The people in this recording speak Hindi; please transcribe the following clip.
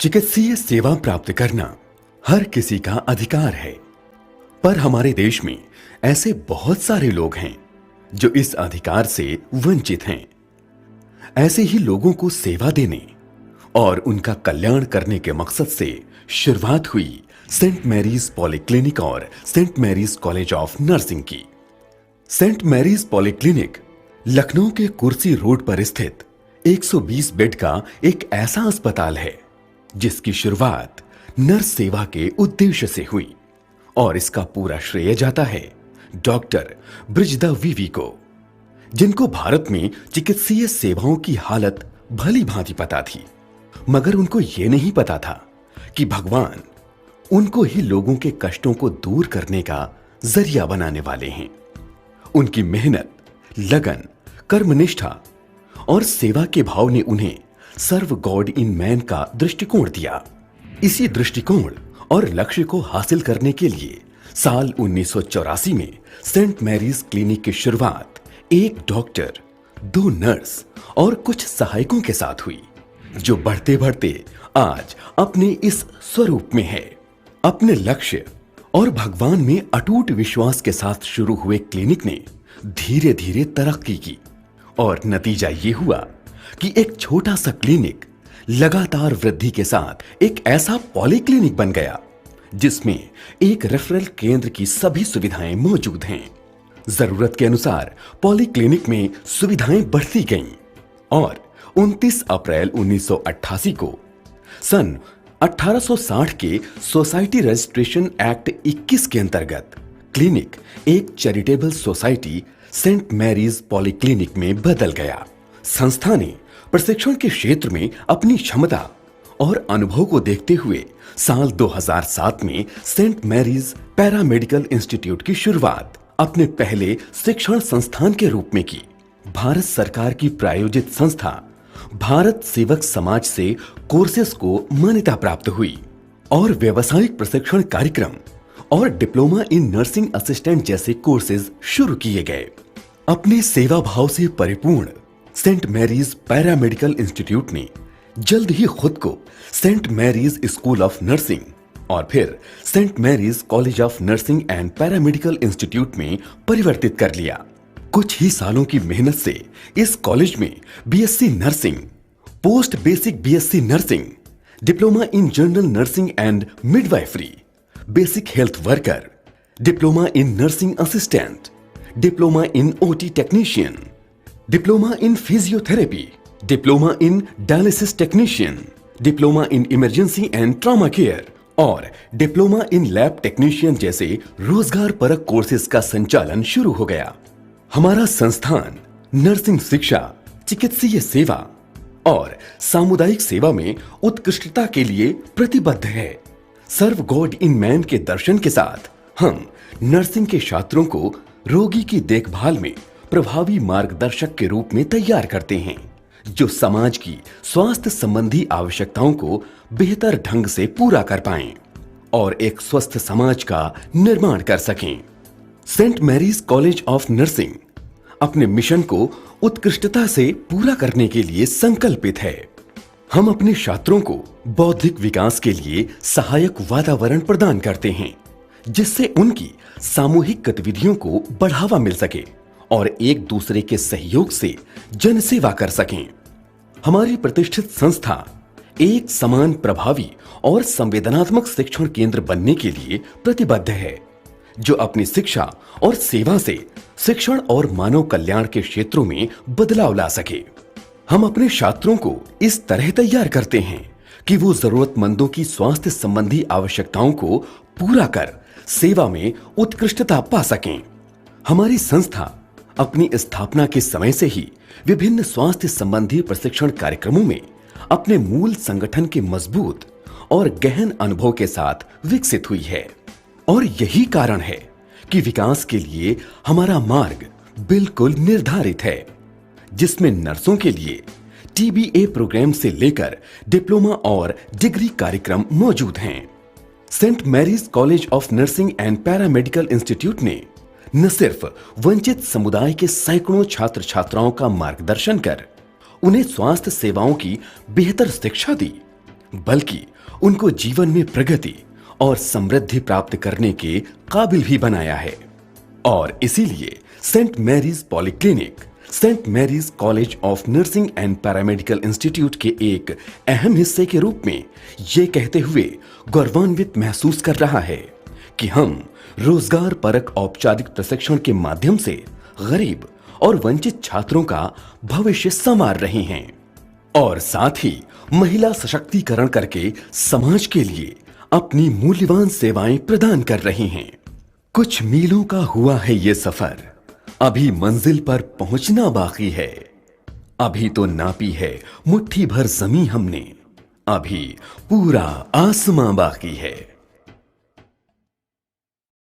चिकित्सीय सेवा प्राप्त करना हर किसी का अधिकार है, पर हमारे देश में ऐसे बहुत सारे लोग हैं जो इस अधिकार से वंचित हैं। ऐसे ही लोगों को सेवा देने और उनका कल्याण करने के मकसद से शुरुआत हुई सेंट मैरीज पॉलीक्लिनिक और Saint Mary's College of Nursing की। सेंट मैरीज पॉलीक्लिनिक लखनऊ के कुर्सी रोड पर स्थित 120 बेड का एक ऐसा अस्पताल है जिसकी शुरुआत नर्स सेवा के उद्देश्य से हुई और इसका पूरा श्रेय जाता है डॉक्टर ब्रिजदा वीवी को, जिनको भारत में चिकित्सीय सेवाओं की हालत भली भांति पता थी, मगर उनको यह नहीं पता था कि भगवान उनको ही लोगों के कष्टों को दूर करने का जरिया बनाने वाले हैं। उनकी मेहनत, लगन, कर्मनिष्ठा और सेवा के भाव ने उन्हें सर्व गॉड इन मैन का दृष्टिकोण दिया। इसी दृष्टिकोण और लक्ष्य को हासिल करने के लिए साल 1984 में सेंट मैरीज क्लिनिक की शुरुआत एक डॉक्टर, 2 नर्स और कुछ सहायकों के साथ हुई, जो बढ़ते बढ़ते आज अपने इस स्वरूप में है। अपने लक्ष्य और भगवान में अटूट विश्वास के साथ शुरू हुए क्लिनिक ने धीरे धीरे तरक्की की और नतीजा ये हुआ कि एक छोटा सा क्लिनिक लगातार वृद्धि के साथ एक ऐसा पॉलीक्लिनिक बन गया जिसमें एक रेफरल केंद्र की सभी सुविधाएं मौजूद हैं। जरूरत के अनुसार पॉलीक्लिनिक में सुविधाएं बढ़ती गईं और 29 अप्रैल 1988 को सन 1860 के सोसाइटी रजिस्ट्रेशन एक्ट 21 के अंतर्गत क्लिनिक एक charitable society Saint Mary's Polyclinic में बदल गया। संस्था ने प्रशिक्षण के क्षेत्र में अपनी क्षमता और अनुभव को देखते हुए साल 2007 में सेंट मैरीज पैरामेडिकल इंस्टीट्यूट की शुरुआत अपने पहले शिक्षण संस्थान के रूप में की। भारत सरकार की प्रायोजित संस्था भारत सेवक समाज से कोर्सेस को मान्यता प्राप्त हुई और व्यावसायिक प्रशिक्षण कार्यक्रम और डिप्लोमा इन नर्सिंग असिस्टेंट जैसे कोर्सेज शुरू किए गए। अपने सेवा भाव से परिपूर्ण सेंट मैरीज पैरामेडिकल इंस्टीट्यूट ने जल्द ही खुद को Saint Mary's School of Nursing और फिर Saint Mary's College of Nursing and Paramedical Institute में परिवर्तित कर लिया। कुछ ही सालों की मेहनत से इस कॉलेज में BSc nursing, post basic BSc nursing, diploma in general nursing and midwifery, basic health worker, diploma in nursing assistant, diploma in OT technician, diploma in physiotherapy, diploma in dialysis technician, diploma in emergency and trauma care और डिप्लोमा इन लैब टेक्नीशियन जैसे रोजगार परक कोर्सेज का संचालन शुरू हो गया। हमारा संस्थान नर्सिंग शिक्षा, चिकित्सीय सेवा और सामुदायिक सेवा में उत्कृष्टता के लिए प्रतिबद्ध है। सर्व गॉड इन मैन के दर्शन के साथ हम नर्सिंग के छात्रों को रोगी की देखभाल में प्रभावी मार्गदर्शक के रूप में तैयार करते हैं, जो समाज की स्वास्थ्य संबंधी आवश्यकताओं को बेहतर ढंग से पूरा कर पाएं और एक स्वस्थ समाज का निर्माण कर सकें। Saint Mary's College of Nursing अपने मिशन को उत्कृष्टता से पूरा करने के लिए संकल्पित है। हम अपने छात्रों को बौद्धिक विकास के लिए सहायक वातावरण प्रदान करते हैं, जिससे उनकी सामूहिक गतिविधियों को बढ़ावा मिल सके और एक दूसरे के सहयोग से जनसेवा कर सकें। हमारी प्रतिष्ठित संस्था एक समान, प्रभावी और संवेदनात्मक शिक्षण केंद्र बनने के लिए प्रतिबद्ध है, जो अपनी शिक्षा और सेवा से शिक्षण और मानव कल्याण के क्षेत्रों में बदलाव ला सके। हम अपने छात्रों को इस तरह तैयार करते हैं कि वो जरूरतमंदों की स्वास्थ्य संबंधी आवश्यकताओं को पूरा कर सेवा में उत्कृष्टता पा सकें। हमारी संस्था अपनी स्थापना के समय से ही विभिन्न स्वास्थ्य संबंधी प्रशिक्षण कार्यक्रमों में अपने मूल संगठन के मजबूत और गहन अनुभव के साथ विकसित हुई है और यही कारण है कि विकास के लिए हमारा मार्ग बिल्कुल निर्धारित है, जिसमें नर्सों के लिए टीबीए प्रोग्राम से लेकर डिप्लोमा और डिग्री कार्यक्रम मौजूद हैं। Saint Mary's College of Nursing and Paramedical Institute ने न सिर्फ वंचित समुदाय के सैकड़ों छात्र छात्राओं का मार्गदर्शन कर उन्हें स्वास्थ्य सेवाओं की बेहतर शिक्षा दी, बल्कि उनको जीवन में प्रगति और समृद्धि प्राप्त करने के काबिल भी बनाया है। और इसीलिए Saint Mary's Polyclinic Saint Mary's College of Nursing and Paramedical Institute के एक अहम हिस्से के रूप में ये कहते हुए गौरवान्वित महसूस कर रहा है कि हम रोजगार परक औपचारिक प्रशिक्षण के माध्यम से गरीब और वंचित छात्रों का भविष्य संवार रहे हैं और साथ ही महिला सशक्तिकरण करके समाज के लिए अपनी मूल्यवान सेवाएं प्रदान कर रहे हैं। कुछ मीलों का हुआ है ये सफर, अभी मंजिल पर पहुंचना बाकी है। अभी तो नापी है मुट्ठी भर जमीन हमने, अभी पूरा आसमां बाकी है।